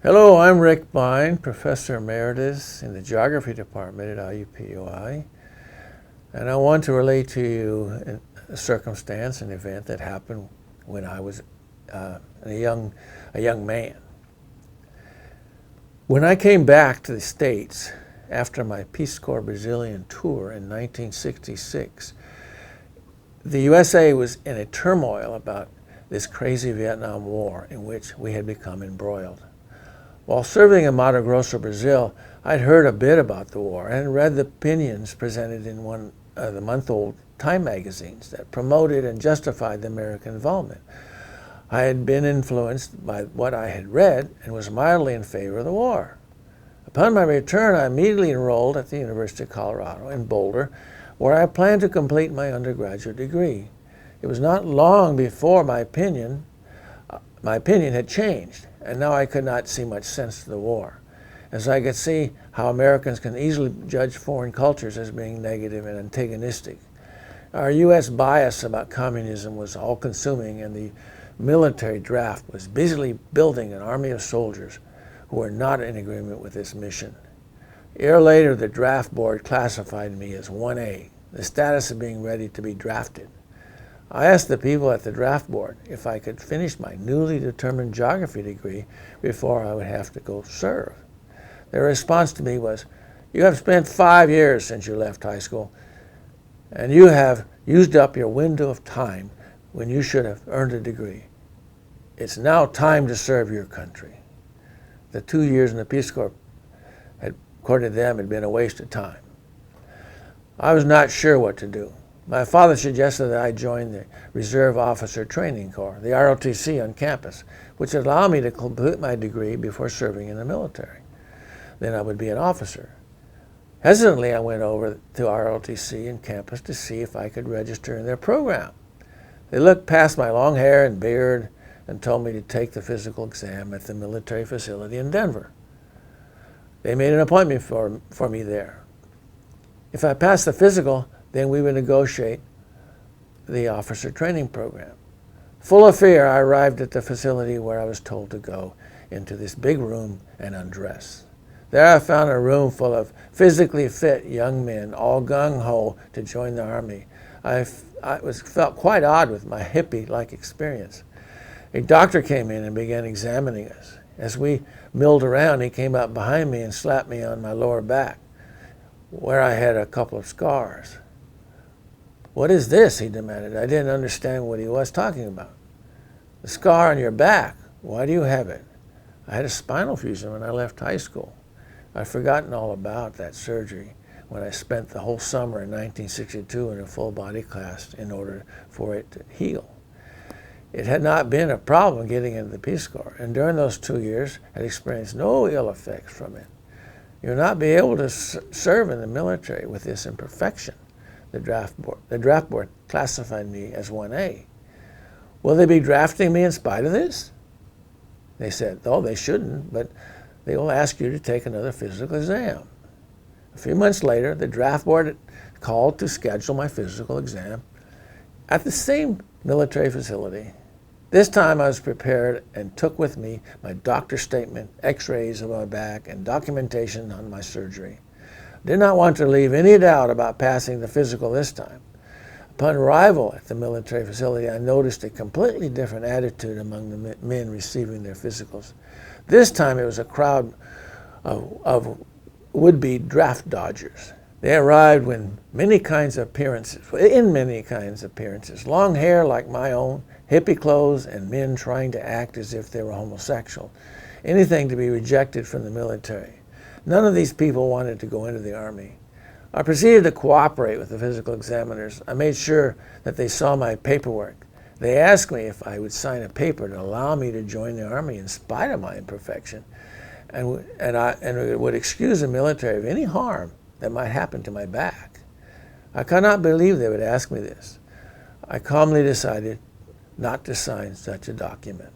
Hello, I'm Rick Bine, Professor Emeritus in the Geography Department at IUPUI, and I want to relate to you a circumstance, an event that happened when I was a young man. When I came back to the States after my Peace Corps Brazilian tour in 1966, the USA was in a turmoil about this crazy Vietnam War in which we had become embroiled. While serving in Mato Grosso, Brazil, I'd heard a bit about the war and read the opinions presented in one of the month-old Time magazines that promoted and justified the American involvement. I had been influenced by what I had read and was mildly in favor of the war. Upon my return, I immediately enrolled at the University of Colorado in Boulder, where I planned to complete my undergraduate degree. It was not long before my opinion had changed, and now I could not see much sense to the war, as I could see how Americans can easily judge foreign cultures as being negative and antagonistic. Our U.S. bias about communism was all-consuming, and the military draft was busily building an army of soldiers who were not in agreement with this mission. A year later, the draft board classified me as 1A, the status of being ready to be drafted. I asked the people at the draft board if I could finish my newly determined geography degree before I would have to go serve. Their response to me was, "You have spent 5 years since you left high school, and you have used up your window of time when you should have earned a degree. It's now time to serve your country." The 2 years in the Peace Corps, according to them, had been a waste of time. I was not sure what to do. My father suggested that I join the Reserve Officer Training Corps, the ROTC on campus, which would allow me to complete my degree before serving in the military. Then I would be an officer. Hesitantly, I went over to ROTC on campus to see if I could register in their program. They looked past my long hair and beard and told me to take the physical exam at the military facility in Denver. They made an appointment for me there. If I passed the physical, then we would negotiate the officer training program. Full of fear, I arrived at the facility where I was told to go into this big room and undress. There I found a room full of physically fit young men, all gung-ho to join the Army. I felt quite odd with my hippie-like experience. A doctor came in and began examining us. As we milled around, he came up behind me and slapped me on my lower back, where I had a couple of scars. "What is this?" he demanded. I didn't understand what he was talking about. "The scar on your back. Why do you have it?" "I had a spinal fusion when I left high school. I've forgotten all about that surgery when I spent the whole summer in 1962 in a full-body cast in order for it to heal. It had not been a problem getting into the Peace Corps, and during those 2 years had experienced no ill effects from it. You'll not be able to serve in the military with this imperfection." The draft board classified me as 1A. "Will they be drafting me in spite of this?" They said, "Oh, they shouldn't, but they will ask you to take another physical exam." A few months later, the draft board called to schedule my physical exam at the same military facility. This time I was prepared and took with me my doctor's statement, x-rays of my back, and documentation on my surgery. I did not want to leave any doubt about passing the physical this time. Upon arrival at the military facility, I noticed a completely different attitude among the men receiving their physicals. This time it was a crowd of would-be draft dodgers. They arrived in many kinds of appearances, long hair like my own, hippie clothes, and men trying to act as if they were homosexual, anything to be rejected from the military. None of these people wanted to go into the Army. I proceeded to cooperate with the physical examiners. I made sure that they saw my paperwork. They asked me if I would sign a paper to allow me to join the Army in spite of my imperfection, and it would excuse the military of any harm that might happen to my back. I could not believe they would ask me this. I calmly decided not to sign such a document.